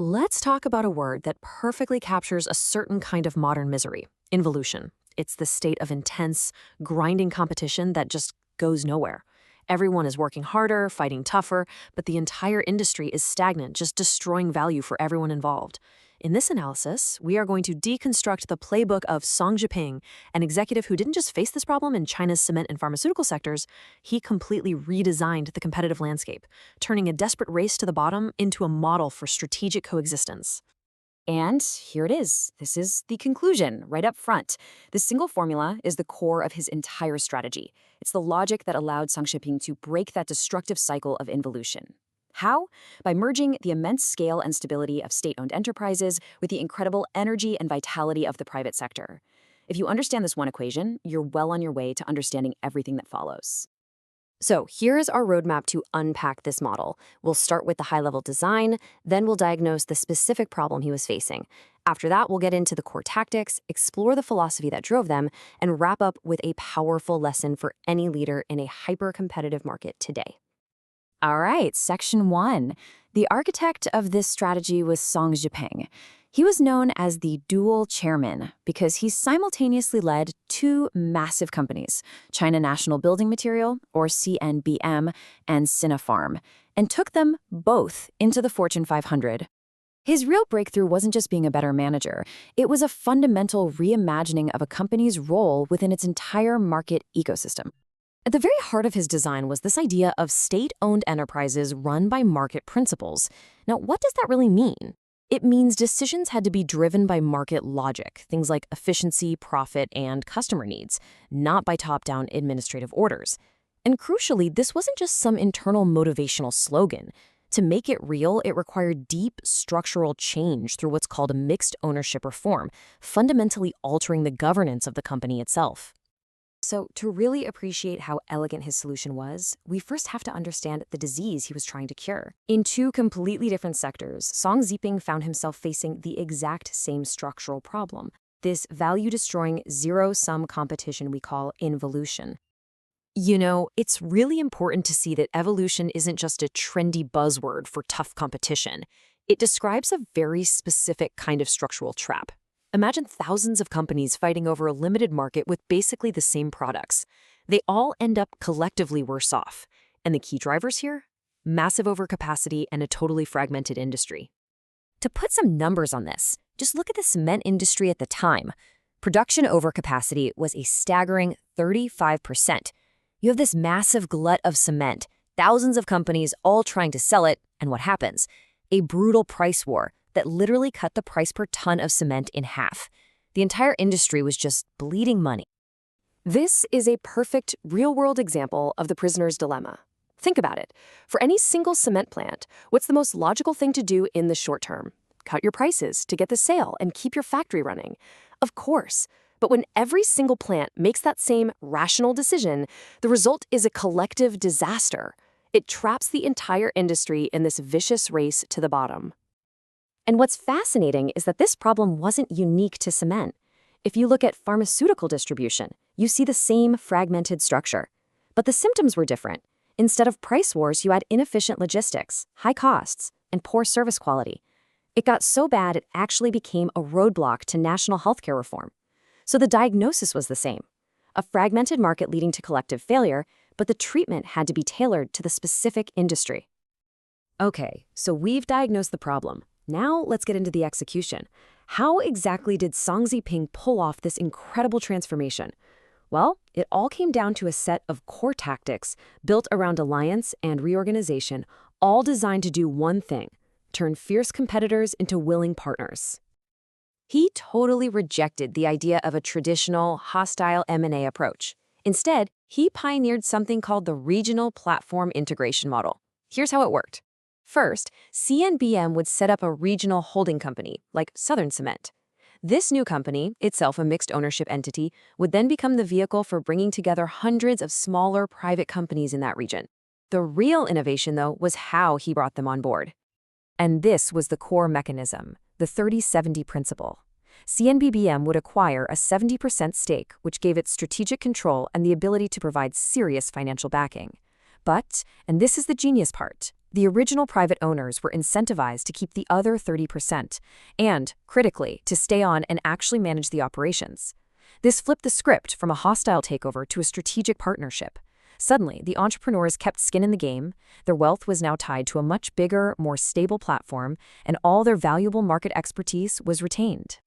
Let's talk about a word that perfectly captures a certain kind of modern misery: involution. It's the state of intense, grinding competition that just goes nowhere. Everyone is working harder, fighting tougher, but the entire industry is stagnant, just destroying value for everyone involved. In this analysis, we are going to deconstruct the playbook of Song Jiping, an executive who didn't just face this problem in China's cement and pharmaceutical sectors, he completely redesigned the competitive landscape, turning a desperate race to the bottom into a model for strategic coexistence. And here it is. This is the conclusion, right up front. This single formula is the core of his entire strategy. It's the logic that allowed Song Jiping to break that destructive cycle of involution. How? By merging the immense scale and stability of state-owned enterprises with the incredible energy and vitality of the private sector. If you understand this one equation, you're well on your way to understanding everything that follows. So here's our roadmap to unpack this model. We'll start with the high-level design, then we'll diagnose the specific problem he was facing. After that, we'll get into the core tactics, explore the philosophy that drove them, and wrap up with a powerful lesson for any leader in a hyper-competitive market today. All right, Section 1. The architect of this strategy was Song Jiping. He was known as the dual chairman because he simultaneously led two massive companies, China National Building Material, or CNBM, and Sinopharm, and took them both into the Fortune 500. His real breakthrough wasn't just being a better manager. It was a fundamental reimagining of a company's role within its entire market ecosystem. At the very heart of his design was this idea of state-owned enterprises run by market principles. Now, what does that really mean? It means decisions had to be driven by market logic, things like efficiency, profit, and customer needs, not by top-down administrative orders. And crucially, this wasn't just some internal motivational slogan. To make it real, it required deep structural change through what's called a mixed ownership reform, fundamentally altering the governance of the company itself. So, to really appreciate how elegant his solution was, we first have to understand the disease he was trying to cure. In two completely different sectors, Song Jiping found himself facing the exact same structural problem, this value-destroying zero-sum competition we call involution. You know, it's really important to see that evolution isn't just a trendy buzzword for tough competition. It describes a very specific kind of structural trap. Imagine thousands of companies fighting over a limited market with basically the same products. They all end up collectively worse off. And the key drivers here? Massive overcapacity and a totally fragmented industry. To put some numbers on this, just look at the cement industry at the time. Production overcapacity was a staggering 35%. You have this massive glut of cement, thousands of companies all trying to sell it, and what happens? A brutal price war that literally cut the price per ton of cement in half. The entire industry was just bleeding money. This is a perfect real-world example of the prisoner's dilemma. Think about it. For any single cement plant, what's the most logical thing to do in the short term? Cut your prices to get the sale and keep your factory running. Of course. But when every single plant makes that same rational decision, the result is a collective disaster. It traps the entire industry in this vicious race to the bottom. And what's fascinating is that this problem wasn't unique to cement. If you look at pharmaceutical distribution, you see the same fragmented structure. But the symptoms were different. Instead of price wars, you had inefficient logistics, high costs, and poor service quality. It got so bad it actually became a roadblock to national healthcare reform. So the diagnosis was the same. A fragmented market leading to collective failure, but the treatment had to be tailored to the specific industry. Okay, so we've diagnosed the problem. Now let's get into the execution. How exactly did Song Jiping pull off this incredible transformation? Well, it all came down to a set of core tactics built around alliance and reorganization, all designed to do one thing: turn fierce competitors into willing partners. He totally rejected the idea of a traditional, hostile M&A approach. Instead, he pioneered something called the regional platform integration model. Here's how it worked. First, CNBM would set up a regional holding company, like Southern Cement. This new company, itself a mixed ownership entity, would then become the vehicle for bringing together hundreds of smaller private companies in that region. The real innovation, though, was how he brought them on board. And this was the core mechanism, the 30-70 principle. CNBM would acquire a 70% stake, which gave it strategic control and the ability to provide serious financial backing. But, and this is the genius part, The original private owners were incentivized to keep the other 30% and, critically, to stay on and actually manage the operations. This flipped the script from a hostile takeover to a strategic partnership. Suddenly, the entrepreneurs kept skin in the game, their wealth was now tied to a much bigger, more stable platform, and all their valuable market expertise was retained.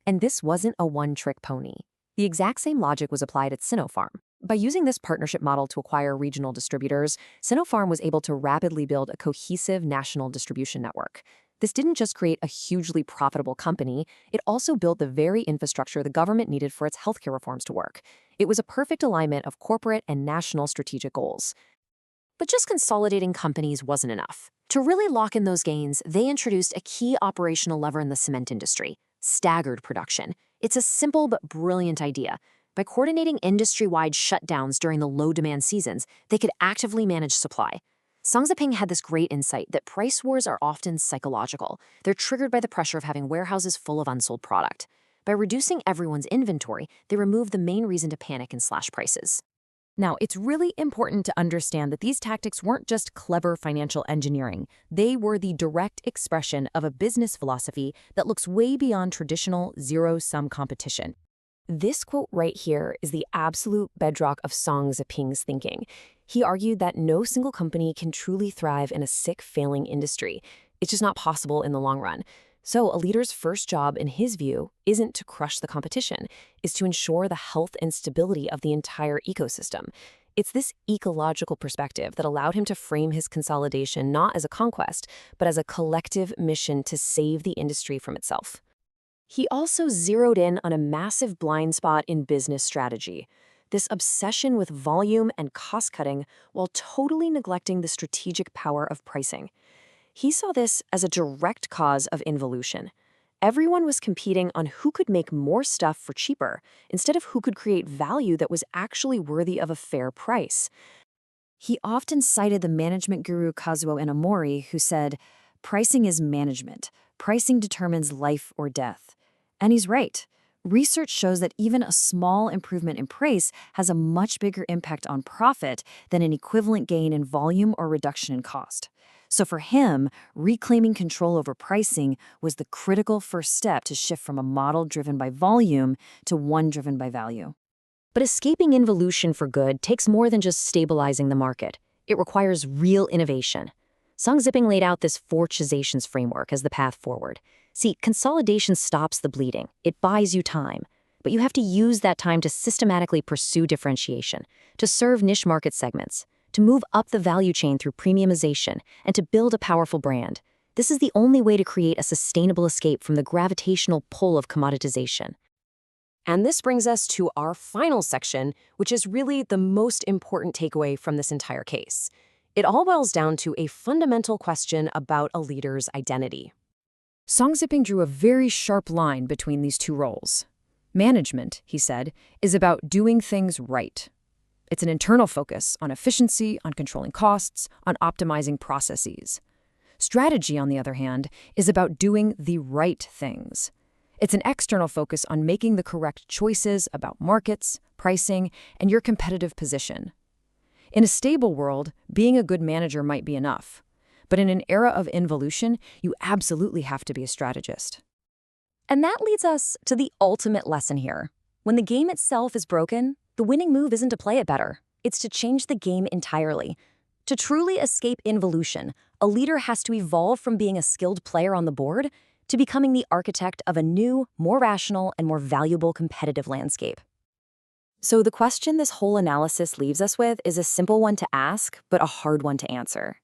And this wasn't a one-trick pony. The exact same logic was applied at Sinopharm. By using this partnership model to acquire regional distributors, Sinopharm was able to rapidly build a cohesive national distribution network. This didn't just create a hugely profitable company, it also built the very infrastructure the government needed for its healthcare reforms to work. It was a perfect alignment of corporate and national strategic goals. But just consolidating companies wasn't enough. To really lock in those gains, they introduced a key operational lever in the cement industry: staggered production. It's a simple but brilliant idea. By coordinating industry-wide shutdowns during the low-demand seasons, they could actively manage supply. Song Ziping had this great insight that price wars are often psychological. They're triggered by the pressure of having warehouses full of unsold product. By reducing everyone's inventory, they remove the main reason to panic and slash prices. Now, it's really important to understand that these tactics weren't just clever financial engineering. They were the direct expression of a business philosophy that looks way beyond traditional zero-sum competition. This quote right here is the absolute bedrock of Song Ziping's thinking. He argued that no single company can truly thrive in a sick, failing industry. It's just not possible in the long run. So a leader's first job, in his view, isn't to crush the competition, is to ensure the health and stability of the entire ecosystem. It's this ecological perspective that allowed him to frame his consolidation not as a conquest, but as a collective mission to save the industry from itself. He also zeroed in on a massive blind spot in business strategy, this obsession with volume and cost-cutting while totally neglecting the strategic power of pricing. He saw this as a direct cause of involution. Everyone was competing on who could make more stuff for cheaper, instead of who could create value that was actually worthy of a fair price. He often cited the management guru Kazuo Inamori, who said, "Pricing is management. Pricing determines life or death." And he's right. Research shows that even a small improvement in price has a much bigger impact on profit than an equivalent gain in volume or reduction in cost. So for him, reclaiming control over pricing was the critical first step to shift from a model driven by volume to one driven by value. But escaping involution for good takes more than just stabilizing the market. It requires real innovation. Song Ziping laid out this fortizations framework as the path forward. See, consolidation stops the bleeding. It buys you time. But you have to use that time to systematically pursue differentiation, to serve niche market segments, to move up the value chain through premiumization, and to build a powerful brand. This is the only way to create a sustainable escape from the gravitational pull of commoditization. And this brings us to our final section, which is really the most important takeaway from this entire case. It all boils down to a fundamental question about a leader's identity. Song Ziping drew a very sharp line between these two roles. Management, he said, is about doing things right. It's an internal focus on efficiency, on controlling costs, on optimizing processes. Strategy, on the other hand, is about doing the right things. It's an external focus on making the correct choices about markets, pricing, and your competitive position. In a stable world, being a good manager might be enough. But in an era of involution, you absolutely have to be a strategist. And that leads us to the ultimate lesson here. When the game itself is broken, the winning move isn't to play it better. It's to change the game entirely. To truly escape involution, a leader has to evolve from being a skilled player on the board to becoming the architect of a new, more rational, and more valuable competitive landscape. So the question this whole analysis leaves us with is a simple one to ask, but a hard one to answer.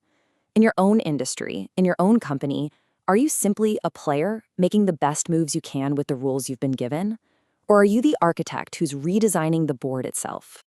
In your own industry, in your own company, are you simply a player making the best moves you can with the rules you've been given? Or are you the architect who's redesigning the board itself?